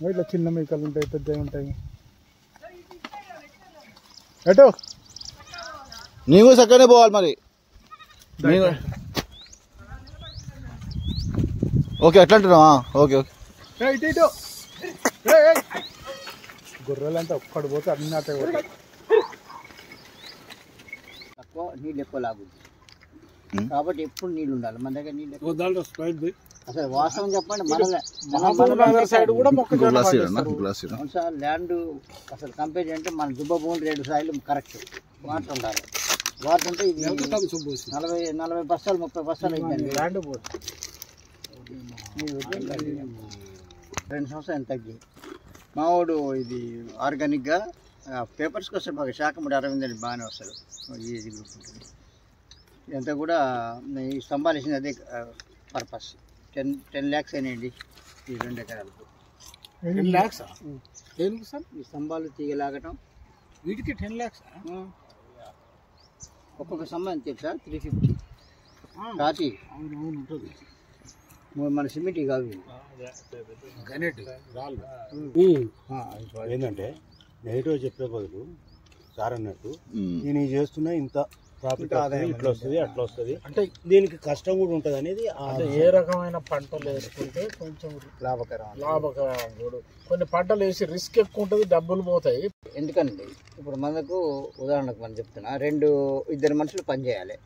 ఇట్లా చిన్న మేకలు ఉంటాయి, పెద్దవి ఉంటాయి. ఎటో నీవు చక్కనే పోవాలి మరి. ఓకే ఎట్లా అంటున్నావా? Okay okay. ఇటు ఇటు గొర్రెలంతా ఒక్కడు పోతే అన్ని అట్టే పోతాయి. తక్కువ నీళ్ళు ఎక్కువ లాగుద్ది కాబట్టి ఎప్పుడు నీళ్ళు ఉండాలి మన దగ్గర. నీళ్ళు అసలు వాస్తవం చెప్పండి, మన సైడ్ కూడా ల్యాండ్ అసలు కంపేర్ చేయంటే మన దుబ్బ భూములు 2 సార్లు కరెక్ట్ వాటర్ ఉండాలి. వాటర్ అంటే ఇది 40 బస్తాలు 30 బస్తాలు అయిందండి ల్యాండ్ పోతుంది. 2 సంవత్సరాలు తగ్గి మావాడు ఇది ఆర్గానిక్గా పేపర్స్కి వస్తాడు బాగా. శాఖముడి అరవింద్ అని బాగానే వస్తాడు. ఈజీ గ్రూప్ ఉంటుంది. ఇదంతా కూడా ఈ స్తంభాలు వేసింది అదే పర్పస్. 10 lakhs అయినాయండి ఈ 2 ఎకరాలకు. 10 lakhs దేనికి సార్? ఈ స్తంభాలు తీగలాగటం వీటికి 10 lakhs. ఒక్కొక్క స్తంభం ఎంత తెలుసా? 350 రాతి. ఉంటుంది మన సిమెంట్ కాదు ఏంటంటే నెగిటివ్ చెప్పే బదులు సార్ అన్నట్టు నేను చేస్తున్నా ఇంత ప్రాఫిట్ ఆదాయం ఇట్లా వస్తుంది అట్లా వస్తుంది అంటే దీనికి కష్టం కూడా ఉంటుంది అనేది. ఏ రకమైన పంటలు వేసుకుంటే కొంచెం లాభకరం. కొన్ని పంటలు వేసి రిస్క్ ఎక్కువ ఉంటుంది, డబ్బులు పోతాయి. ఎందుకండి ఇప్పుడు మనకు ఉదాహరణకు మనం చెప్తున్నా 2 మనుషులు పని చేయాలి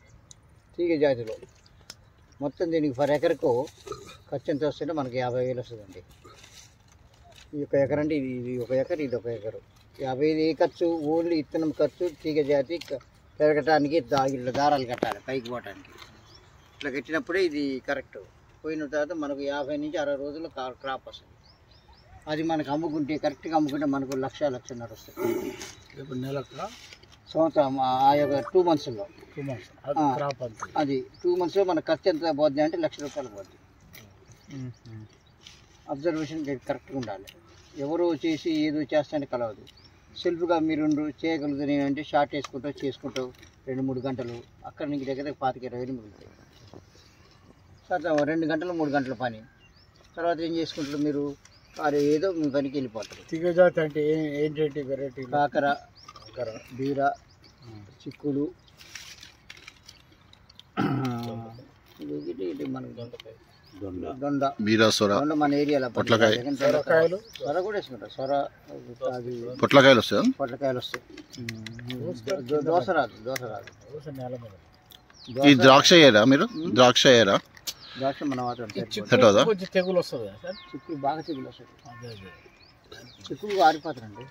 తీగ జాతిలో. మొత్తం దీనికి పర్ ఎకరకు ఖర్చు ఎంత వస్తుంటే మనకి 50,000 వస్తుందండి. ఈ 1 ఎకర్ అంటే ఇది 1 ఎకర్, ఇది 1 ఎకరు. 50,000 ఖర్చు ఓన్లీ ఇత్తనం ఖర్చు. తీగ జాతి పెరగటానికి ఇట్లా దారాలు కట్టాలి పైకి పోవటానికి. ఇట్లా కట్టినప్పుడే ఇది కరెక్ట్. పోయిన తర్వాత మనకు 50 నుంచి 60 రోజుల్లో క్రాప్ వస్తుంది. అది మనకు అమ్ముకుంటే కరెక్ట్గా అమ్ముకుంటే మనకు 1,00,000-1,50,000 వస్తుంది. ఇప్పుడు నెలకు సంవత్సరం ఆ యొక్క 2 monthsలో. అది 2 monthsలో మన ఖర్చు ఎంత పోద్ది అంటే 1,00,000 రూపాయలు పోద్ది. అబ్జర్వేషన్ కరెక్ట్గా ఉండాలి. ఎవరు చేసి ఏదో చేస్తానే కలవదు. సెల్ఫ్గా మీరు చేయగలుగుతారు అంటే షార్ట్ చేసుకుంటావు 2-3 గంటలు. అక్కడ నుంచి దగ్గర 25-20 మిగులుతాయి. తర్వాత 2 గంటలు 3 గంటల పని. తర్వాత ఏం చేసుకుంటారు మీరు? అది ఏదో మీ పనికి వెళ్ళిపోతారు. తీగజాతి అంటే ఏంటి వెరైటీ? కాకర, బీర, చిక్కులు, ఇది మనకు దొండ, దొండ మన ఏరియాలో సొర కూడా వేసుకుంటారు. సొర అది పొట్లకాయలు వస్తాయి. పొట్లకాయలు వస్తాయి. దోస రాదు. ఈ ద్రాక్ష అయ్యారా మీరు? ద్రాక్ష అయ్యారా? ద్రాక్ష మన వాతావరణం తెగులు వస్తుంది సార్. చిక్కులు బాగా తెగులు వస్తుంది. చిక్కులు ఆరిపోతారండి.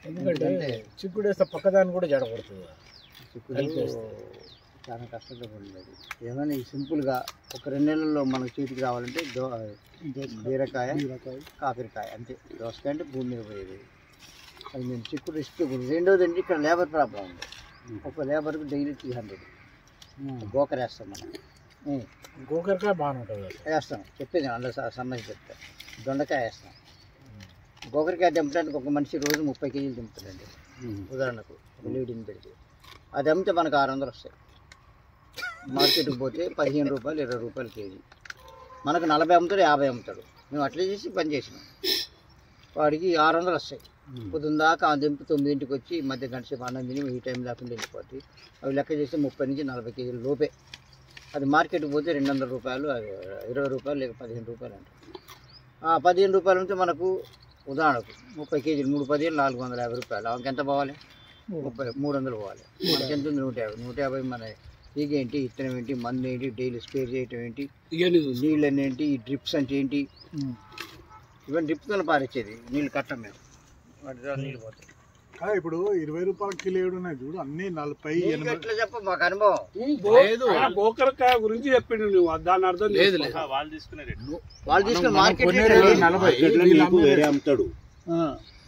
ఎందుకంటే చిక్కుడు వేస్తే పక్కదాన్ని కూడా జడపడుతుంది. చిక్కుడు చాలా కష్టంగా ఉండేది. ఏమైనా సింపుల్గా 1-2 నెలల్లో మనకు చేతికి రావాలంటే బీరకాయ, కాకరకాయ అంతే. దోసకాయ అంటే భూమి మీద పోయేది. అది మేము చిక్కుడు రిస్క్. రెండోది అంటే ఇక్కడ లేబర్ ప్రాబ్లం ఉంది. ఒక లేబర్కి డైలీ 300. గోకర వేస్తాం మనం. గోకరకాయ బాగానే ఉంటుంది. వేస్తాం చెప్పేది అందులో సంబంధించి చెప్తా. దొండకాయ వేస్తాం. గోకరకాయ దింపడానికి ఒక మనిషి రోజు 30 కేజీలు దింపుతాడండి ఉదాహరణకు. ఒక లీడింగ్ పెడితే అది అమ్మితే మనకు 600 వస్తాయి. మార్కెట్కి పోతే 15 రూపాయలు 20 రూపాయలు కేజీ. మనకు 40 అమ్ముతాడు, 50 అమ్ముతాడు. మేము అట్లా చేసి పని చేసినాం. వాడికి 600 వస్తాయి. పొద్దున్న దాకా దింపు 9ంటికి వచ్చి మధ్య గంట సేపు అన్నం తిని ఈ టైం లేకుండా వెళ్ళిపోతుంది. అవి లెక్క చేస్తే 30 నుంచి 40 కేజీల లోపే. అది మార్కెట్కి పోతే 200 రూపాయలు, 20 రూపాయలు లేక 15 రూపాయలు అంటారు. 15 రూపాయలు ఉంటే మనకు ఉదాహరణకు 30 కేజీలు 3 10 450 రూపాయలు. ఆమెకి ఎంత పోవాలి? 300 పోవాలి. మనకి ఎంత ఉంది? 150 మన తీగ ఏంటి, ఇత్తనం ఏంటి, మందు ఏంటి, డైలీ స్ప్రే చేయటం ఏంటి, నీళ్ళు అన్నీ ఏంటి, ఈ డ్రిప్స్ అంటే ఏంటి, ఇవన్నీ డ్రిప్తో పారేసేది. నీళ్ళు కట్టం మేము వాటి ద్వారా నీళ్ళు పోతాయి. ఇప్పుడు 20 రూపాయల కిలో ఉన్నాయి చూడు, అన్ని 40. ఎట్లా చెప్ప మాకు అనుభవం. గోకరకాయ గురించి చెప్పిండు నువ్వు, దాని అర్థం లేదు. వాళ్ళు తీసుకుని మార్కెట్ వేరే అమ్ముతాడు.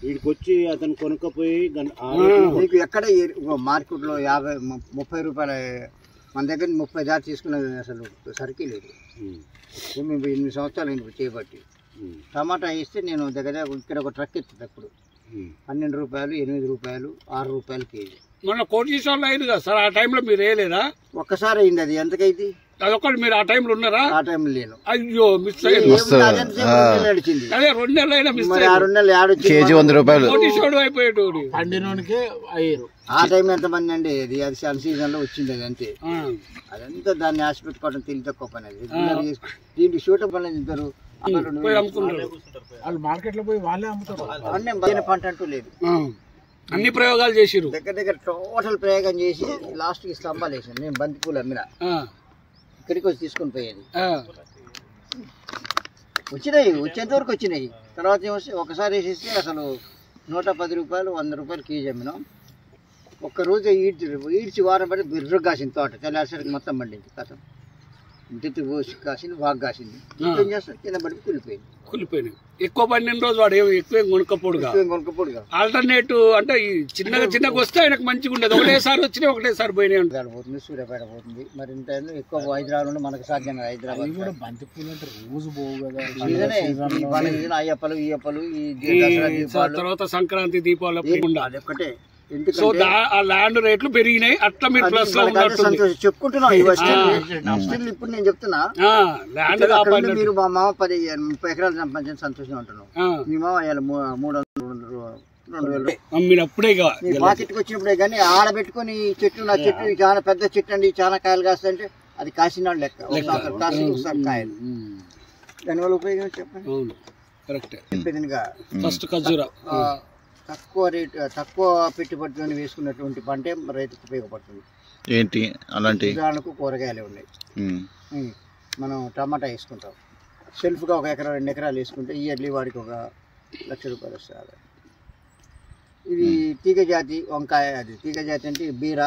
వీడికి వచ్చి అతను కొనుక్కపోయి మీకు ఎక్కడ మార్కెట్లో 50-30 రూపాయల మన దగ్గర 30 దాటి తీసుకున్నది అసలు సరికి లేదు. మేము 8 సంవత్సరాలు చేయబట్టి. టమాటా వేస్తే నేను దగ్గర ఇక్కడ ఒక ట్రక్ ఎత్తుంది అప్పుడు 12 రూపాయలు, 8 రూపాయలు, 6 రూపాయలు కేజీ. మొన్న కోటీశ్వర్లు అయింది కదా సార్, ఆ టైంలో మీరు వేయలేదా? ఒక్కసారి అయింది. అది ఎంతకైతే అదొకటి మీరు ఆ టైంలో ఉన్నారా? ఆ టైంలో లేను. అయ్యో మిస్ నడిచింది అదే 2 నెలలైనా మిస్ మరి. 6 నెలలు కేజీ 100 రూపాయలు అయిపోయేటోడు. పండినోనికే అయ్యారు. ఆ టైం ఎంతమంది అండి? అది సన్ సీజన్ లో వచ్చింది అది అంతే. అదంతా దాన్ని ఆశ పెట్టుకోవడం తెలివి తక్కువ పని. అది దీనికి షూటర్ పని తింటారు, వాళ్ళు మార్కెట్ లో పోయి వాళ్ళే అమ్ముతారు. అన్నీ పంట అంటూ లేదు. అన్ని ప్రయోగాలు చేసిరు. దగ్గర టోటల్ ప్రయోగం చేసి లాస్ట్ కి స్తంభాలు వేసాను. నేను బంతి పూలు అమ్మిన, ఇక్కడికి వచ్చి తీసుకొని పోయేది. వచ్చినాయి, వచ్చేంత వరకు వచ్చినాయి. తర్వాత ఒకసారి వేసేస్తే అసలు 110 రూపాయలు 100 రూపాయలు కేజీ అమ్మినాం. ఒక్కరోజు ఈడ్చి వారం పడి బిర్రు కాసింది తోట. తెల్లారిసరికి మొత్తం పండింది. కథ ఇంటి పోసి కాసింది, బాగా కాసింది. ఏం చేస్తారు, కింద పడి కులిపోయింది. ఎక్కువ పండిన రోజు వాడు ఎక్కువ కొనుక్కపోడుగా. ఆల్టర్నేట్ అంటే చిన్నగా వస్తే ఆయనకు మంచిగా ఉండదు. ఒకటేసారి వచ్చినాయి, ఒకటేసారి పోయినాయి. పోతుంది, సూర్యాపేట పోతుంది. మరి ఇంత ఎక్కువ హైదరాబాద్ నుండి మనకు సాధ్యం కదా. హైదరాబాద్ కూడా బంతి పూలు అంటే రోజు పోవు కదా. అయ్యప్పలు ఈయప్పలు తర్వాత సంక్రాంతి దీపావళి అది ఒక్కటే. సో ఆ ల్యాండ్ రేట్లు పెరిగినాయి. అట్లా మీరు ప్లస్ లో చెప్పుకుంటున్నాం. ఇప్పుడు నేను చెప్తున్నా, మీరు మా మామ 30 ఎకరాలు సంపాదించని సంతోషంగా ఉంటున్నాం. మీ మామ 300-2,000 అమ్మినప్పుడే మార్కెట్కి వచ్చినప్పుడే. కానీ ఆడబెట్టుకుని చెట్టు, నా చెట్టు చాలా పెద్ద చెట్టు అండి, చాలా కాయలు కాస్తాయంటే అది కాసినాడు లెక్క. కాసి ఒకసారి కాయలు, దానివల్ల ఉపయోగం చెప్పండి. చెప్పేదిగా ఫస్ట్ ఖర్జూర తక్కువ రేటు, తక్కువ పెట్టుబడితో వేసుకున్నటువంటి పంటే రైతుకు ఉపయోగపడుతుంది. ఏంటి అలాంటి? ఉదాహరణకు కూరగాయలు ఉన్నాయి. మనం టమాటా వేసుకుంటాం, సెల్ఫ్గా 1 ఎకరా 2 ఎకరాలు వేసుకుంటే ఇయర్లీ వాడికి 1,00,000 రూపాయలు వస్తుంది. ఇది తీగ జాతి వంకాయ, అది తీగ జాతి అంటే బీర,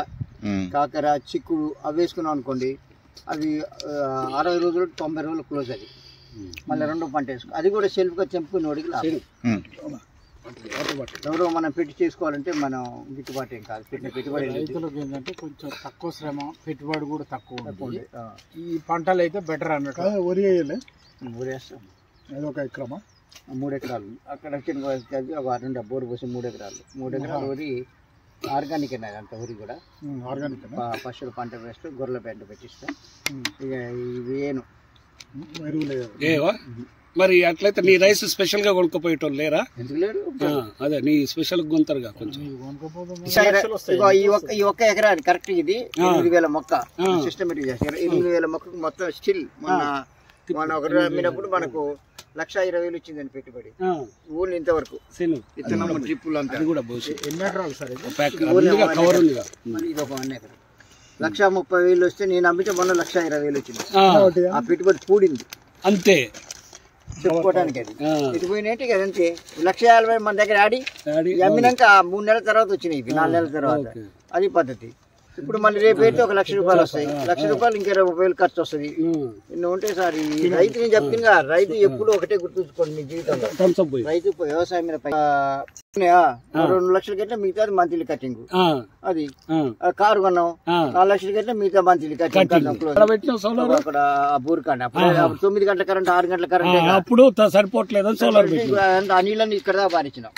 కాకర, చిక్కుడు అవి వేసుకున్నాం అనుకోండి, అవి 60 రోజులు 90 రోజులు క్లోజ్. అది మళ్ళీ 2వ పంట వేసుకో, అది కూడా సెల్ఫ్గా తెంపుకుని వాడికి లాభం. ఎవరో మనం పెట్టి చేసుకోవాలంటే మనం గిట్టుబాటు ఏం కాదు. పెట్టిన పెట్టుబడి రైతులకు ఏంటంటే కొంచెం తక్కువ శ్రమ, పెట్టుబడి కూడా తక్కువ ఉంటుంది. ఈ పంటలు అయితే బెటర్ అన్నట్టు. వరి వేయాలి, వరి వేస్తాం. అది 1 ఎకరమా? 3 ఎకరాలు. అక్కడ ఒక 2 బోరు పోసి 3 ఎకరాలు. 3 ఎకరాలు వరి ఆర్గానిక్ అన్నది. అంత వరి కూడా ఆర్గానిక్. పశువుల పంట వేస్తే గొర్రెల పెంట పెట్టిస్తాం. ఇక ఇవి ఏను మరి అట్లయితే నీ రైస్ స్పెషల్ గా కొనుక్కోపోయేటోళ్ళు లేరా? ఎందుకు లేరు? అదే నీ స్పెషల్ గుంతరుగా కొంచెం. ఈ 1 ఎకరానికి కరెక్ట్ ఇది 8,000 మొక్క సిస్టమేటిక్ చేస్తారు. 8,000 మొక్కకు మొత్తం స్టిల్ మన ఒకటి అమ్మినప్పుడు మనకు 1,20,000 వచ్చిందని పెట్టుబడి. ఊళ్ళు ఇంతవరకు ఇతను ట్రిప్పులు అంతా. ఎన్ని ఎకరాలు సార్? ఇది ఒక 1 ఎకరం. 1,30,000 వస్తే నేను అమ్మితే మొన్న 1,20,000 వచ్చింది. ఆ పెట్టుబడి కూడింది అంతే చెప్పుకోవడానికి. అది ఇటు పోయినట్టు కదంతే. 1,50,000 మన దగ్గర ఆడి అమ్మినాక 3 నెలల తర్వాత వచ్చినాయి, 4 నెలల తర్వాత. అది పద్ధతి. ఇప్పుడు మళ్ళీ రేపు అయితే 1,00,000 రూపాయలు వస్తాయి. 1,00,000 రూపాయలు ఇంకా 20,000 ఖర్చు వస్తుంది. ఇన్ని ఉంటే సార్ ఈ రైతు, నేను చెప్తున్నా, రైతు ఎప్పుడు ఒకటే గుర్తుంచుకోండి మీ జీవితంలో. రైతు వ్యవసాయం మీద 2 లక్షల కంటే మిగతాది మంత్లీ కటింగ్. అది కారు కొన్నాం 4 లక్షల కంటే మిగతా మంత్లీ కటింగ్. అక్కడ ఆ బూరు కాండి అప్పుడు 9 గంటల కరెంట్ 6 గంటల కరెంట్ అప్పుడు సరిపోవట్లేదు. ఆ నీళ్ళని ఇక్కడ దాకా పారించినాం.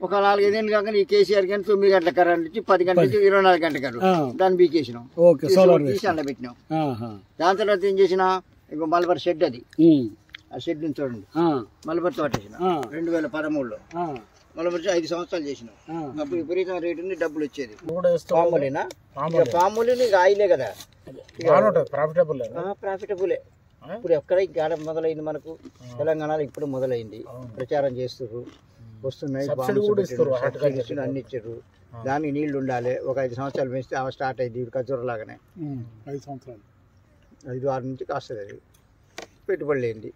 ఒక 4-5 ఏళ్ళు కాక ఈ కేసీఆర్ కానీ 9 గంటల కరెంట్ నుంచి 10 గంటల నుంచి 24 గంటల కరెంట్ దాన్ని బీకేసినాం, తీసి అండ పెట్టినాం. దాని తర్వాత ఏం చేసినా ఇంకో మలబార్ షెడ్, అది ఆ షెడ్ నుంచి చూడండి మలబార్ తోట వేసిన 2013లో. మలబార్ 5 సంవత్సరాలు చేసినాం. అప్పుడు విపరీతం రేటు ఉంది, డబ్బులు వచ్చేది. పాములేనా? పాములు నీకు ఆయిలే కదా, ప్రాఫిటబులే. ఇప్పుడు ఎక్కడ ఇంకా మొదలైంది మనకు తెలంగాణలో, ఇప్పుడు మొదలైంది. ప్రచారం చేస్తున్నారు, వస్తున్నాయి, అన్ని ఇచ్చారు. దానికి నీళ్లు ఉండాలి. ఒక 5 సంవత్సరాలు పెంచితే అవి స్టార్ట్ అయింది. ఇప్పుడు ఖర్జూర లాగానే 5 సంవత్సరాలు 5-6 నుంచి కాస్తుంది. అది పెట్టుబడి లేనిది.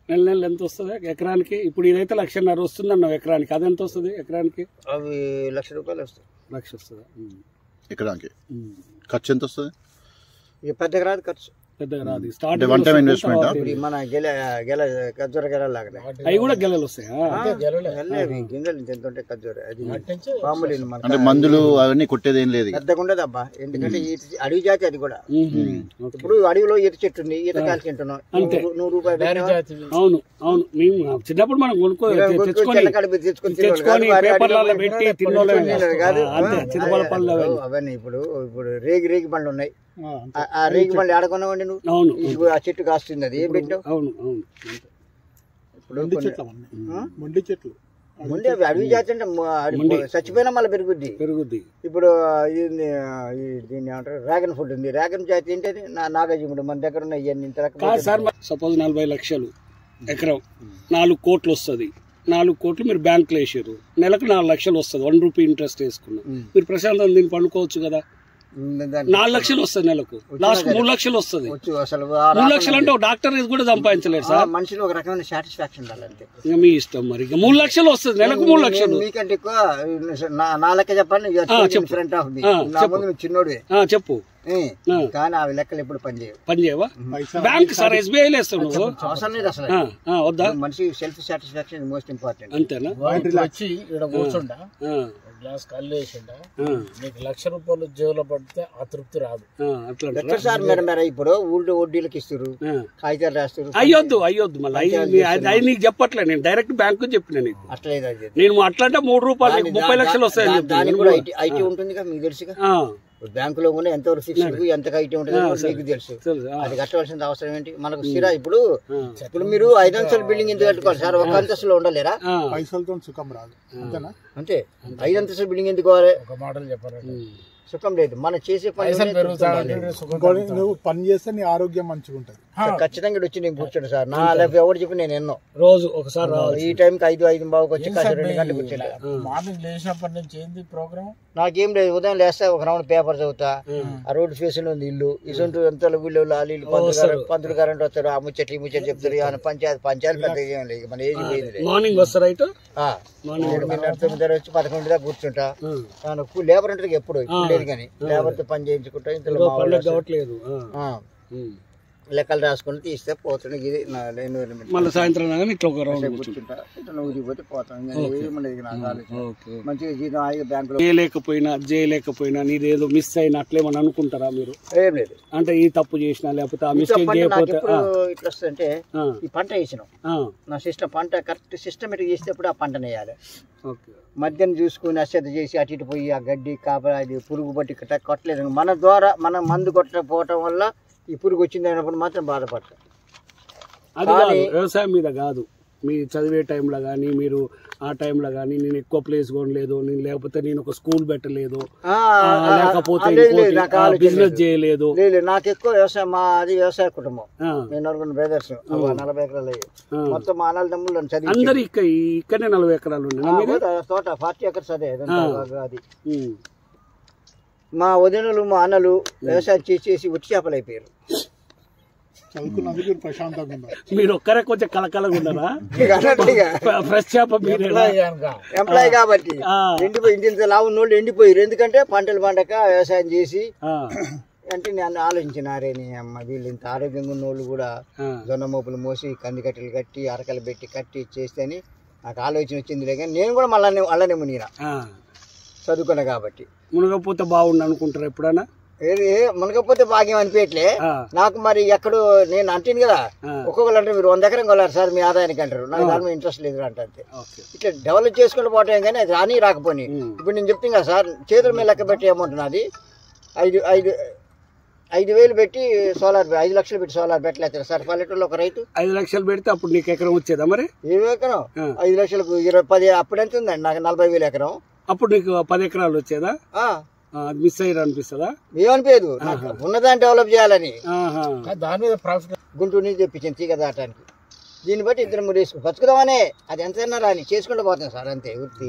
నెల ఎంత వస్తుంది ఎకరానికి? ఇప్పుడు ఇదైతే 1,50,000 వస్తుంది అన్నావు ఎకరానికి. అది ఎంత వస్తుంది ఎకరానికి? అవి 1,00,000 రూపాయలు వస్తాయి. 1,00,000 వస్తుందా ఎకరానికి? ఖర్చు ఎంత వస్తుంది? ఇక పెద్దగా రాదు ఖర్చు, పెద్దగా రాదు. మన గెల ఖర్జూర గెలలాగా అవి కూడా గెలలు వస్తాయి. గింజలు ఎంత ఉంటాయి ఖర్జూర. అది మామూలు అంటే మందులు అవన్నీ కొట్టేది ఏం లేదు, పెద్దగా ఉండదు అబ్బా. ఎందుకంటే అడవి జాతి అది కూడా. ఇప్పుడు అడవిలో ఈత చెట్టు ఉంది, ఈత కాల్చి తింటున్నాం. 100 రూపాయలు. అవును అవును, మేము చిన్నప్పుడు మనం కొనుక్కొని అవన్నీ ఇప్పుడు రేగి బండ్లు ఉన్నాయి, ఆ రేగి మళ్ళీ ఆడకున్నావండి నువ్వు. అవును ఇప్పుడు ఆ చెట్టు కాస్తుంది, అది ఏం పెట్టావు? అవును అవును. ఇప్పుడు మొండి చెట్లు ముందే అడవి జాతి అంటే చచ్చిపోయినా మళ్ళీ పెరుగుద్ది. ఇప్పుడు దీన్ని ఏమంటారు, డ్రాగన్ ఫ్రూట్ ఉంది. డ్రాగన్ జాతి ఏంటది? నాగార్జునుడు మన దగ్గర ఉన్న ఇవన్నీ. సపోజ్ 40 లక్షలు ఎకరం 4 కోట్లు వస్తుంది. 4 కోట్లు మీరు బ్యాంకులో వేసారు, నెలకు 4 లక్షలు వస్తుంది. 1 రూపీ ఇంట్రెస్ట్ వేసుకున్నాం, మీరు ప్రశాంతం దీన్ని పండుకోవచ్చు కదా. 4 లక్షలు వస్తుంది నెలకు, లాస్ట్ 3 లక్షలు వస్తుంది. 3 లక్షలు అంటే ఒక డాక్టర్ కూడా సంపాదించలేదు సార్. మనిషిలో ఒక రకమైన సాటిస్ఫాక్షన్ ఉండాలంటే ఇక మీ ఇష్టం. మరి ఇక 3 లక్షలు వస్తుంది నెలకు, 3 లక్షలు. మీకంటే ఎక్కువ నా లెక్క చెప్పండి. ఫ్రంట్ ఆఫ్ మీ చిన్నోడు చెప్పు. కానీ అవి లెక్కలు ఎప్పుడు పనిచేయవా? బ్యాంక్ సార్ SBI వేస్తావు నువ్వు, అవసరం లేదు అసలు. వద్దా? మనిషి సెల్ఫ్ సాటిస్ఫాక్షన్ మోస్ట్ ఇంపార్టెంట్. అంతేనా? వచ్చి ఇక్కడ కూర్చుండా, గ్లాస్ కళ్ళు వేసిండా, నీకు ₹1,00,000 జేబులో పడితే ఆ తృప్తి రాదు. ఎక్కడ సార్ మేడం ఇప్పుడు ఊళ్ళో వడ్డీలకు ఇస్తారు, కాగితాలు రాస్తారు. అయ్యొద్దు మళ్ళీ అది నీకు చెప్పట్లే, నేను డైరెక్ట్ బ్యాంకు చెప్పిన నీకు. అట్లా నేను అట్లా అంటే ₹3 30 లక్షలు వస్తాయని దానికి కూడా ఐటీ ఉంటుంది కదా, మీకు తెలుసుగా. బ్యాంకులో కూడా ఎంతవరకు ఫిక్స్డ్, ఎంత ఐటీ ఉంటుంది మీకు తెలుసు. అది కట్టవలసిన అవసరం ఏంటి మనకు? ఇప్పుడు మీరు 5 అంతస్తుల బిల్డింగ్ ఎందుకు కట్టుకోవాలి సార్? 1 అంతస్తులో ఉండలేరా? పైసలతో సుఖం రాదు అంతే. 5 అంతస్తుల బిల్డింగ్ ఎందుకు కావాలి? ఒక మాటలు చెప్పాలంటే సుఖం లేదు. మనం చేసే పని పని చేస్తే నీ ఆరోగ్యం మంచిగా ఉంటుంది. ఖచ్చితంగా వచ్చి నేను కూర్చోండి సార్. నా లైఫ్ ఎవరు చెప్పి నేను ఎన్నో రోజు ఒకసారి ఈ టైంకి 5:05 వచ్చి 2 గంటలకు కూర్చోలే. మార్నింగ్ లేచినప్పటి నుంచి ఏంది ప్రోగ్రామ్? నాకేం లేదు, ఉదయం లేస్తా ఒక రౌండ్ పేపర్ చదువుతా. ఆ రోడ్డు ఫేస్ లో ఉంది ఇల్లు, ఇసొంటి ఎంత వీళ్ళు లాలీలు పంతులు కరెంట్ వస్తారు, ఆ ముచ్చట్లు ఈ ముచ్చట్లు చెప్తారు. పంచాయతీ పెద్ద ఏం లేదు, మన ఏజ్ పోయింది. మార్నింగ్ వస్తారు అయితే 9 వచ్చి 11 దాకా కూర్చుంటా. లేబర్ ఉంటుంది ఎప్పుడు లేదు, కానీ లేబర్ తో పని చేయించుకుంటా. ఇంతలో కావట్లేదు, లెక్కలు రాసుకుని తీస్తే పోతుంది. ఇది మళ్ళీ సాయంత్రం కూర్చుంటా, ఇట్లా ఊరిపోతే పోతాం. మంచిగా జీతం ఆగి బ్యాంకులో చేయలేకపోయినా నీదేదో మిస్ అయినా అట్లేమని అనుకుంటారా మీరు? ఏం లేదు, అంటే ఈ తప్పు చేసినా లేకపోతే ఆ మిస్టేక్ చేయకపోతే ఇట్లా వస్తుందంటే ఈ పంట వేసినాం, నా సిస్టమ్ పంట కరెక్ట్ సిస్టమేటిక్ చేసేటప్పుడు ఆ పంటను వేయాలి. మధ్యన చూసుకుని అశ్రద్ధ చేసి అటు ఇటు పోయి ఆ గడ్డి కాపలా అది పురుగు బట్టి కొట్టలేదు. మన ద్వారా మనం మందు కొట్టకపోవటం వల్ల ఈ పురుగు వచ్చింది అయినప్పుడు మాత్రం బాధపడతాం. అది వ్యవసాయం మీద కాదు, మీ చదివే టైంలో కానీ మీరు ఆ టైంలో కానీ నేను ఎక్కువ ప్లేస్ కొనలేదు, నేను లేకపోతే నేను ఒక స్కూల్ పెట్టలేదు, లేకపోతే బిజినెస్ చేయలేదు. నాకు ఎక్కువ వ్యవసాయం, అది వ్యవసాయ కుటుంబం. నేను 4 బ్రదర్స్, 40 ఎకరాలు మొత్తం. మా అన్నల తమ్ముళ్ళు చదివి అందరు ఇక్కడనే 40 ఎకరాలు ఉన్నాయి. తోట 40 ఎకర్స్ అదే. అది మా వదినలు మా అన్నలు వ్యవసాయం చేసి ఉట్టి చేపలు అయిపోయారు. మీరు ఒక్కరే కొంచెం కలకలగా ఉన్నారా? ఫ్రెష్ చేప ఎంప్లాయ్ కాబట్టి ఎండిపోయి ఇంత లావు ఉన్నోళ్ళు ఎండిపోయారు. ఎందుకంటే పంటలు పండక వ్యవసాయం చేసి అంటే నేను ఆలోచించినారే నీ అమ్మ, వీళ్ళు ఇంత ఆరోగ్యంగా ఉన్న వాళ్ళు కూడా జొన్న మోపులు మోసి కంది కట్టెలు కట్టి అరకలు పెట్టి కట్టి చేస్తేని నాకు ఆలోచన వచ్చిందిలే. కానీ నేను కూడా మళ్ళీ అల్లనే మునిగిన, చదువుకున్నా కాబట్టి. మునగపోతే బాగుండు అనుకుంటారు ఎప్పుడైనా? మునగపోతే భాగ్యం అనిపించట్లే నాకు. మరి ఎక్కడో నేను అంటాను కదా, ఒక్కొక్కరు అంటే మీరు 100 ఎకరం కొన్నారు సార్ మీ ఆదాయానికి అంటారు. నాకు దాని మీద ఇంట్రెస్ట్ లేదు అంటే. ఇట్లా డెవలప్ చేసుకుంటూ పోవటం కానీ అది రాని రాకపోయి. ఇప్పుడు నేను చెప్తాను కదా సార్, చేతుల మీద లెక్క పెట్టి అమౌంట్ నాది 5,000 పెట్టి సోలార్, 5 లక్షలు పెట్టి సోలార్ పెట్టలేదు సార్. పల్లెటూరులో ఒక రైతు 5 లక్షలు పెడితే అప్పుడు నీకు ఎకరం వచ్చేదా? మరి ఏం ఎకరం? 5 లక్షలకు 10 అప్పుడు ఎంత ఉందండి నాకు? 40,000 ఎకరం. అప్పుడు నీకు 10 ఎకరాలు వచ్చేదా? మిస్ అయ్యారు అనిపిస్తుందా? ఏమనిపించదు, ఉన్నదాన్ని డెవలప్ చేయాలని. దాని మీద ప్రాఫిట్ గుంటూరు నుంచి తెప్పించింది తీగ దాటానికి. దీన్ని బట్టి 2 3 వేసుకుని బతుకుదామనే, అది ఎంతైనా రాని చేసుకుంటూ పోతాం సార్, అంతే వృత్తి.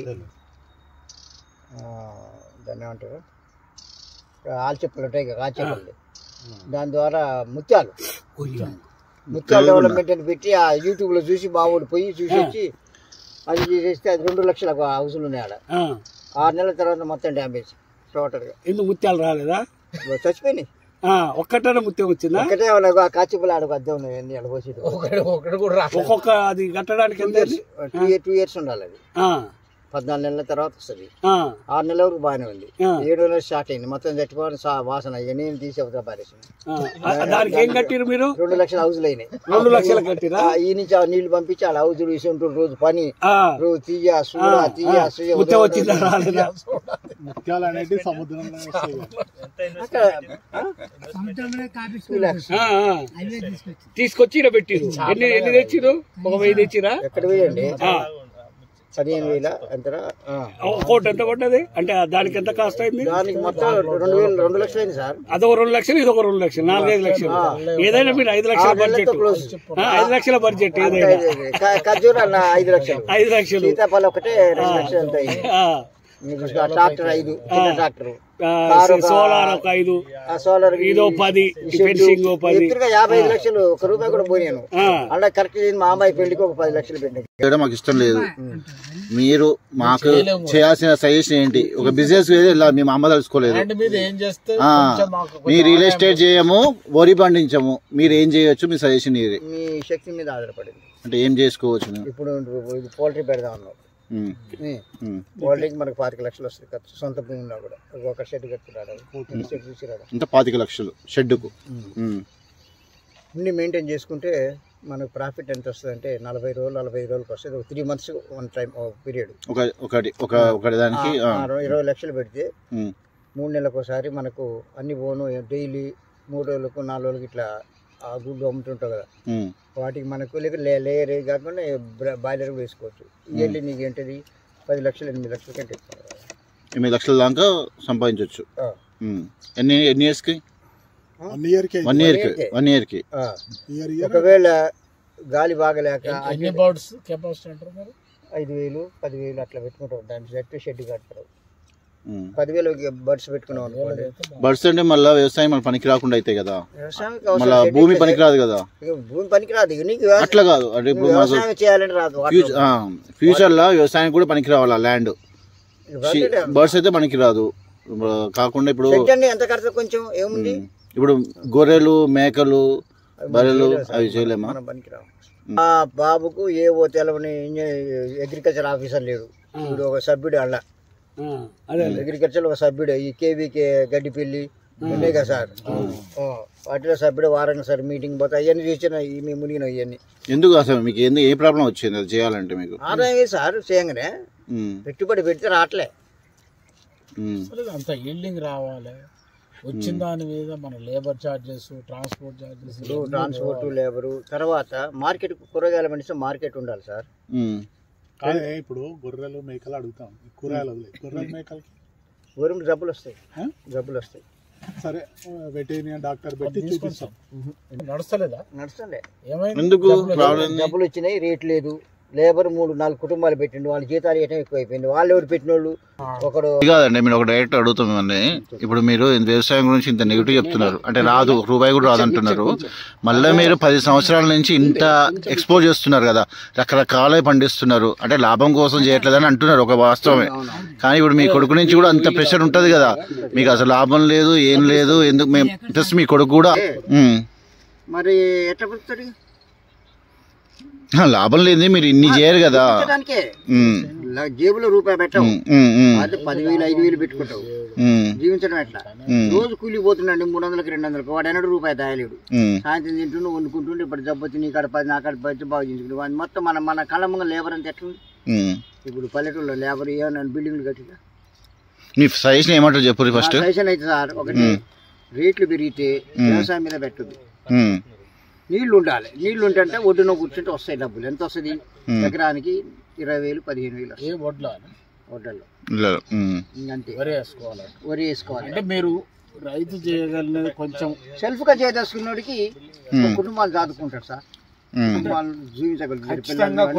దాన్ని ఏమంటారు, ఆల్చెప్పులు ఉంటాయి కదా, ఆల్చెప్పులు. దాని ద్వారా ముత్యాలు డెవలప్మెంట్ అని పెట్టి ఆ యూట్యూబ్లో చూసి బావుడు పోయి చూసి వచ్చి అది చేస్తే అది 2 లక్షల హౌసులు ఉన్నాయి ఆడ. 6 నెలల తర్వాత మొత్తం డ్యామేజ్ టోటల్ గా. ఎందుకు ముత్యాలు రాలేదా? చచ్చిపోయినాయి. ఒక్కటే ముత్యం వచ్చిందా? ఒకటే కాచిపులు ఆడ అద్దె ఉన్నాయి అన్ని ఆడ పోసి. ఒక్కొక్క అది కట్టడానికి 2 years ఉండాలి. అది 14 నెలల తర్వాత వస్తుంది. 6 నెలల వరకు బాగానే ఉంది. 7 నెలలు స్టార్ట్ అయింది, మొత్తం చచ్చిపోవాలి వాసన. నేను తీసి పారేసి దానికి ఏం కట్టిరు మీరు? 2 లక్షల హౌజులు అయినాయి. 2 లక్షలు కట్టిరా? ఈ నుంచి ఆ నీళ్లు పంపించి ఆ హౌజులు వేసి ఉంటారు. రోజు పని, రోజు తీయ వచ్చిందా? ముత్యాలు అనేది సముద్రంలో తీసుకొచ్చి పెట్టిరు. ఎన్ని తెచ్చిరు? 1000 తెచ్చిరా? ఎక్కడ వేయండి? 15,000 ఎంతరా? కోట్ ఎంత కొట్టది అంటే దానికి ఎంత కాస్ట్ అయింది? దానికి మొత్తం 2 లక్షలు అయింది సార్. అదొక 2 లక్షలు, ఇదొక 2 లక్షలు, 4-5 లక్షలు. ఏదైనా మీరు 5 లక్షల బడ్జెట్, 5 లక్షల బడ్జెట్ ఏదైనా. ఖర్జూర 5 లక్షలు, 5 లక్షలు. సీతాఫలం ఒకటే 2 లక్షలు ఎంత అయింది. ట్రాక్టర్ 5, చిన్న ట్రాక్టర్. సోలార్ ఒక 5, సోలార్ ఇదో 10, ఫెన్సింగ్ 10. 55 లక్షలు, 1 రూపాయి కూడా పోయాను. అలా కరెక్ట్ మా అమ్మాయి పెళ్లికి ఒక 10 లక్షలు పెట్టాను. మాకు ఇష్టం లేదు. మీరు మాకు చేయాల్సిన సజెషన్ ఏంటి? ఒక బిజినెస్ మేము అమ్మ తెలుసుకోలేదు. మీ రియల్ ఎస్టేట్ చేయము, వరి పండించము, మీరు ఏం చేయొచ్చు? మీ సజెషన్ ఇది. మీ శక్తి మీద ఆధారపడింది. అంటే ఏం చేసుకోవచ్చు? ఇప్పుడు పోల్ట్రీ పెడదాం అన్నావు. పోల్ట్రీకి మనకు 25 లక్షలు వస్తుంది ఖర్చు. సొంత భూమి ఉన్నా కూడా ఒక షెడ్ కట్టుకురాడు, షెడ్ చూసిరాడు. ఇంకా 25 లక్షలు షెడ్కు. అన్ని మెయింటైన్ చేసుకుంటే మనకు ప్రాఫిట్ ఎంత వస్తుంది అంటే 40 రోజులకు వస్తుంది. 3 months వన్ టైం పీరియడ్. ఒకటి దానికి 20 లక్షలు పెడితే 3 నెలలకు ఒకసారి మనకు అన్ని పోను డైలీ 3 రోజులకు 4 రోజులకు ఇట్లా ఆ గుడ్లు అమ్ముతుంటావు కదా, వాటికి మనకు లేయర్ కాకుండా బాయిలర్ వేసుకోవచ్చు. ఇయర్లీ నీకు ఏంటిది 10 లక్షలు 8 లక్షల కంటే 8 లక్షల దాకా సంపాదించవచ్చు. ఎన్ని ఇయర్స్కి? 1 ఇయర్కి. ఒకవేళ గాలి బాగలేక 5,000 10,000 అట్లా పెట్టుకుంటారు. దాని షెడ్ కడతారు. 10,000 బర్డ్స్ పెట్టుకున్నాం అనుకోండి. బర్డ్స్ అంటే మళ్ళీ వ్యవసాయం పనికి రాకుండా అయితే కదా, మళ్ళీ భూమి పనికిరాదు కదా. భూమి పనికిరాదు, నీకు అట్లా కాదు. అంటే ఇప్పుడు వ్యవసాయం చేయాలని రాదు. ఫ్యూచర్ లో వ్యవసాయం కూడా పనికి రావాలా ల్యాండ్. బర్డ్స్ అయితే పనికి రాదు. కాకుండా ఇప్పుడు ఎంత కడతా కొంచెం ఏముంది. ఇప్పుడు గొర్రెలు, మేకలు, బర్రెలు అవి చేయలేమా? పనికిరావు. మా బాబుకు ఏవో తెలవని అగ్రికల్చర్ ఆఫీసర్ లేడు. ఇప్పుడు ఒక సభ్యుడు అలా అగ్రికల్చర్ ఒక సభ్యుడు. ఈ కేవీకే గడ్డిపల్లి ఉన్నాయి కదా సార్, వాటిలో సభ్యుడు వారానికి సార్ మీటింగ్ పోతే అవన్నీ చూసిన మేము మునిగిన ఇవన్నీ. ఎందుకు అసలు మీకు ఏ ప్రాబ్లం వచ్చింది అది చేయాలంటే? మీకు ఆదాయం సార్ చేయంగానే పెట్టుబడి పెడితే రావట్లే. అంత ఈల్డింగ్ రావాలి. వచ్చిన దాని మీద మన labour charges, transport charges, transport, labour. తర్వాత మార్కెట్ కూరగాయల మనిషి మార్కెట్ ఉండాలి సార్. ఇప్పుడు గొర్రెలు మేకలు అడుగుతాం, కూరగాయలు గొర్రెలు మేకలకి గొర్రెలు జబ్బులు వస్తాయి. సరే వెటర్నరీ డాక్టర్ పెట్టి చూపిస్తాం. నడుస్తలే. ఎందుకు? జబ్బులు వచ్చినాయి, రేట్ లేదు. లేబర్ 3-4 కుటుంబాలు పెట్టిండు, వాళ్ళ జీతాలు ఇవ్వడం ఎక్కువైపోయింది. వాళ్ళు ఎవరు పెట్టిన వాళ్ళు ఒకడు కాదండి. మీరు ఒక డైరెక్ట్ అడుగుతాం మిమ్మల్ని. ఇప్పుడు మీరు వ్యవసాయం గురించి ఇంత నెగిటివ్ చెప్తున్నారు, అంటే రాదు, రూపాయి కూడా రాదు అంటున్నారు. మళ్ళీ మీరు 10 సంవత్సరాల నుంచి ఇంత ఎక్స్పోజ్ చేస్తున్నారు కదా, రకరకాల పండిస్తున్నారు, అంటే లాభం కోసం చేయట్లేదని అంటున్నారు, ఒక వాస్తవమే. కానీ ఇప్పుడు మీ కొడుకు నుంచి కూడా అంత ప్రెషర్ ఉంటది కదా, మీకు అసలు లాభం లేదు, ఏం లేదు, ఎందుకు మేము ప్లస్ మీ కొడుకు కూడా మరి ఎట్లా పెడతాడు? లాభం లేదు, మీరు ఇన్ని చేయరు కదా. జేబులో రూపాయి పెట్టావు, 10,000 5,000 పెట్టుకుంటావు. జీవించడం ఎట్లా? రోజు కూలిపోతున్నాడు 300-200. వాడు ఎన్నడూ రూపాయి దాయలేడు. సాయంత్రం తింటుండే వండుకుంటుండే. ఇప్పుడు జబ్బొచ్చి నీ కాడ 10 నా కాడ 10 బాగు చేయించుకుంటు మొత్తం మన కళ్ళమ్మ లేబర్ అంతా ఎట్లుంది. ఇప్పుడు పల్లెటూరులో లేబర్ ఏమన్నా బిల్డింగ్లు కట్టిగా. మీ సజెషన్ ఏమంటారు చెప్పు ఫస్ట్. సజెషన్ అయితే సార్, ఒకటి రేట్లు పెరిగితే వ్యవసాయం మీద పెట్టదు. నీళ్లు ఉండాలి. నీళ్లు ఉంటే ఒడ్డున కూర్చుంటే వస్తాయి డబ్బులు. ఎంత వస్తుంది? ఎకరానికి 20,000 15,000 వడ్డల్లో. అంతే. వరి వేసుకోవాలి. అంటే మీరు రైతు చేయగలిగినది కొంచెం సెల్ఫ్ గా చేయదలుచుకున్నోడికి కుటుంబాలు దాదుకుంటారు సార్. కుటుంబాలు జీవించగలుగుతారు.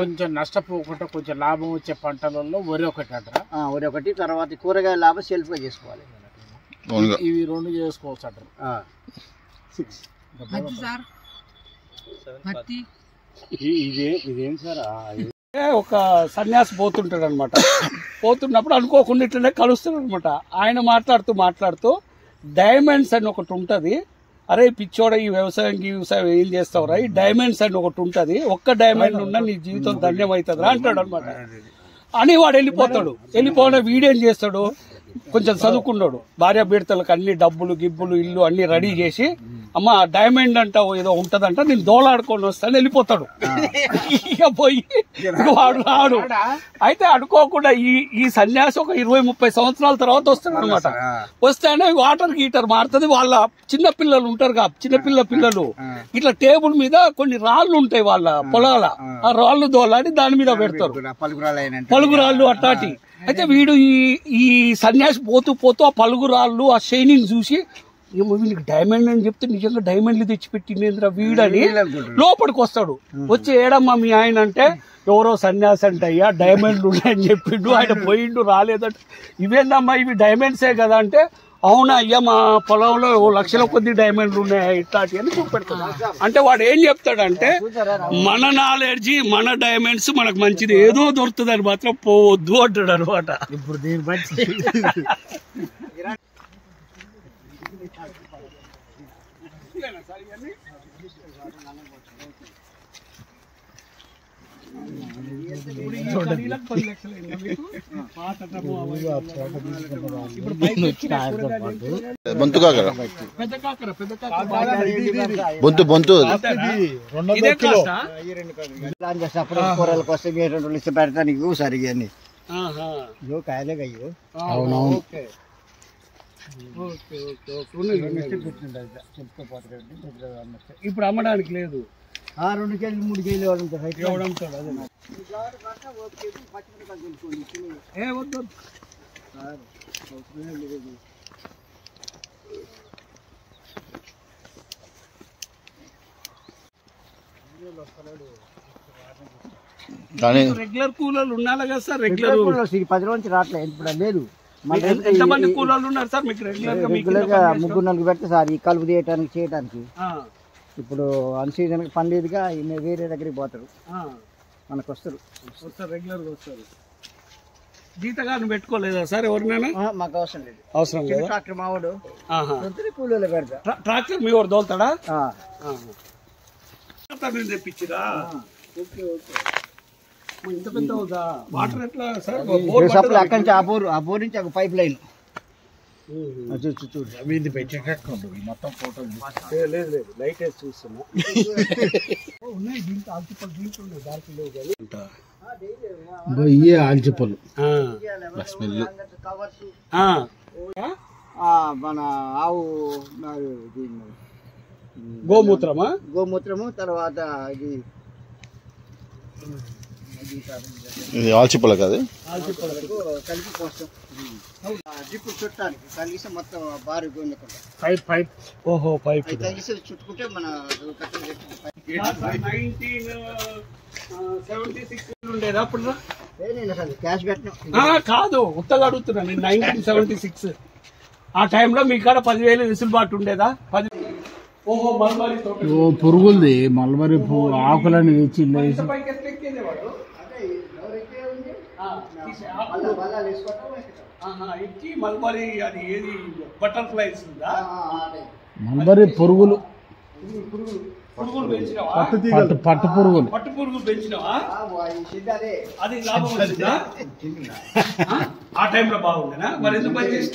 కొంచెం నష్టపోకుండా కొంచెం లాభం వచ్చే పంటలలో వరి ఒకటి అంటారా? వరి ఒకటి. తర్వాత కూరగాయల లాభం సెల్ఫ్ గా చేసుకోవాలి. ఇవి 2 చేసుకోవచ్చు అంటారు. ఇదేం సార్, ఒక సన్యాసి పోతుంటాడు అనమాట. పోతున్నప్పుడు అనుకోకుండా ఇట్లనే కలుస్తాడు అనమాట. ఆయన మాట్లాడుతూ డైమండ్స్ అని ఒకటి ఉంటది. అరే పిచ్చోడ, ఈ వ్యవసాయం ఏం చేస్తావురా, ఈ డైమండ్స్ అని ఒకటి ఉంటది, ఒక్క డైమండ్ ఉన్నా నీ జీవితం ధన్యం అవుతుందిరా అంటాడు అనమాట. అని వాడు వెళ్ళిపోతాడు. వెళ్ళిపోయిన వీడేం చేస్తాడు, కొంచెం చదువుకున్నాడు, భార్య బిడ్డలకు అన్ని డబ్బులు గిబ్బులు ఇల్లు అన్ని రెడీ చేసి, అమ్మ డైమండ్ అంట ఏదో ఉంటదంట, నేను దోలాడుకొని వస్తాను వెళ్ళిపోతాడు. ఇక పోయి వాడు రాడు. అయితే అనుకోకుండా ఈ సన్యాసి ఒక 20-30 సంవత్సరాల తర్వాత వస్తాడు అనమాట. వస్తేనే వాటర్ హీటర్ మారుతుంది. వాళ్ళ చిన్న పిల్లలు ఉంటారు కదా, చిన్నపిల్ల పిల్లలు ఇట్లా టేబుల్ మీద కొన్ని రాళ్ళు ఉంటాయి వాళ్ళ పొలాల, ఆ రాళ్ళు దోలాడి దాని మీద పెడతారు, పలుగురాళ్ళు అట్టాటి. అయితే వీడు ఈ సన్యాసి పోతూ పోతూ ఆ పలుగురాళ్ళు ఆ షైనింగ్ చూసి, ఏమో వీళ్ళకి డైమండ్ అని చెప్తే నిజంగా డైమండ్లు తెచ్చిపెట్టిందేంద్రా వీడని లోపలికి వస్తాడు. వచ్చి ఏడమ్మా మీ ఆయన అంటే, ఎవరో సన్యాసి అంటే అయ్యా డైమండ్లు ఉన్నాయని చెప్పిండు, ఆయన పోయిండు రాలేదంటే. ఇవేందమ్మా ఇవి డైమండ్సే కదా అంటే, అవునా అయ్యా మా పొలంలో లక్షల కొద్ది డైమండ్లు ఉన్నాయి ఇట్లాంటి అని చూపెడతాడు. అంటే వాడు ఏం చెప్తాడంటే, మన నాలెడ్జి మన డైమండ్స్ మనకు మంచిది, ఏదో దొరుకుతుందని మాత్రం పోవద్దు అంటాడు అనమాట. ఇప్పుడు దీని బట్టి బొంతు కాకర, బొంతు బొంతు ప్లాన్ చేసినప్పుడు కూరలకు వస్తే 2 రోజులు ఇస్తే పెడతానికి సరిగా అని కాయలే అయ్యో. అవునవును. ఇప్పుడు అమ్మడానికి లేదు. 2 కేజీలు 3 కేజీలు రెగ్యులర్ కూలర్లు ఉండాలి కదా సార్? రెగ్యులర్ 10 రోజు నుంచి రావట్లేదు, ఇప్పుడు లేదు. ఎంతమంది కూలర్లు ఉన్నారు సార్ మీకు రెగ్యులర్ గా 3-4 పెడితే సార్ ఈ కలుపు చేయడానికి. ఇప్పుడు అన్ సీజన్ పని లేదుగా, వేరే దగ్గరికి పోతారు, మనకు వస్తారు రెగ్యులర్ గా వస్తారు. జీతగారిని పెట్టుకోలేదా సార్ ఎవరినైనా? మాకు అవసరం లేదు. అవసరం లేదు. ట్రాక్టర్ మావాడు కూలీలో పెడతా. ట్రాక్టర్ మీ వాడు దోలుతాడా? తెప్పించిరా? Okay okay. ఇంత పెద్ద అవుదా? వాటర్ ఎట్లా సార్? అక్కడి నుంచి ఆ బోర్ నుంచి ఒక పైప్ లైన్ చూడు ఇది పెట్టేటట్టు ఉంటుంది మొత్తం ఫోటోలు. లేదు లేదు, లైట్ వేసి చూస్తున్నా. ఉన్నాయి దీంట్లో ఆల్చిప్పలు, దీంట్లో ఉన్నాయి, దానికి లేవు కానీ ఇవే ఆల్చిప్పలు. మన ఆవు గోమూత్రము తర్వాత ఇది ఆల్చిప్పల కాదు, కలిపి పోస్తాం. జిప్పు చుట్టానికి కలిసి మొత్తం బారు గొందకుండా పైప్ పైప్. ఓహో పైప్ కలిసి చుట్టుకుంటే మన 1976 ఉండేదా అప్పుడు? క్యాష్ పెట్టినా కాదు, ఉత్తగా అడుగుతున్నా నేను. 1976 ఆ టైంలో మీ కాడ 10,000 వెసులుబాటు ఉండేదా? 10. ఓహో మల్బరీ తోట. ఓ పురుగులది మల్బరీ ఆకులని తెచ్చి ఎక్కి మల్బరీ అది ఏది బటర్ఫ్లైస్ ఉందా? మల్బరీ పురుగులు, పురుగులు పెంచినావా? పట్టు పురుగులు, పట్టు పురుగులు పెంచినావా? అది లాభం వచ్చిందా? ఆ టైంలో బాగుండేనా? మరి ఎందుకు పని చేసి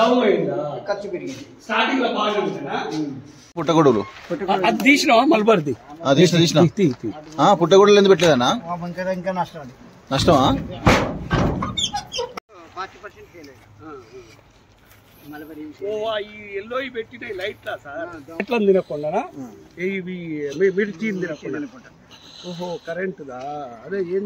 డౌన్ అయిందా? ఖర్చు పెరిగింది. స్టార్టింగ్ లో బాగానే ఉండేనా? పుట్టగొడుగులు అది తీసినావా మల్బర్ది? తీసిన పుట్టగొడుగులు ఎందుకు పెట్టలేదన్నా? ఇంకా నష్టం, నష్టమా? 40% ఎల్లో పెట్టిన లైట్లా సార్ ఎట్లా తినకుండా ఇవి మిర్చి తినకుండా. ఓహో కరెంటుదా? అదే ఏం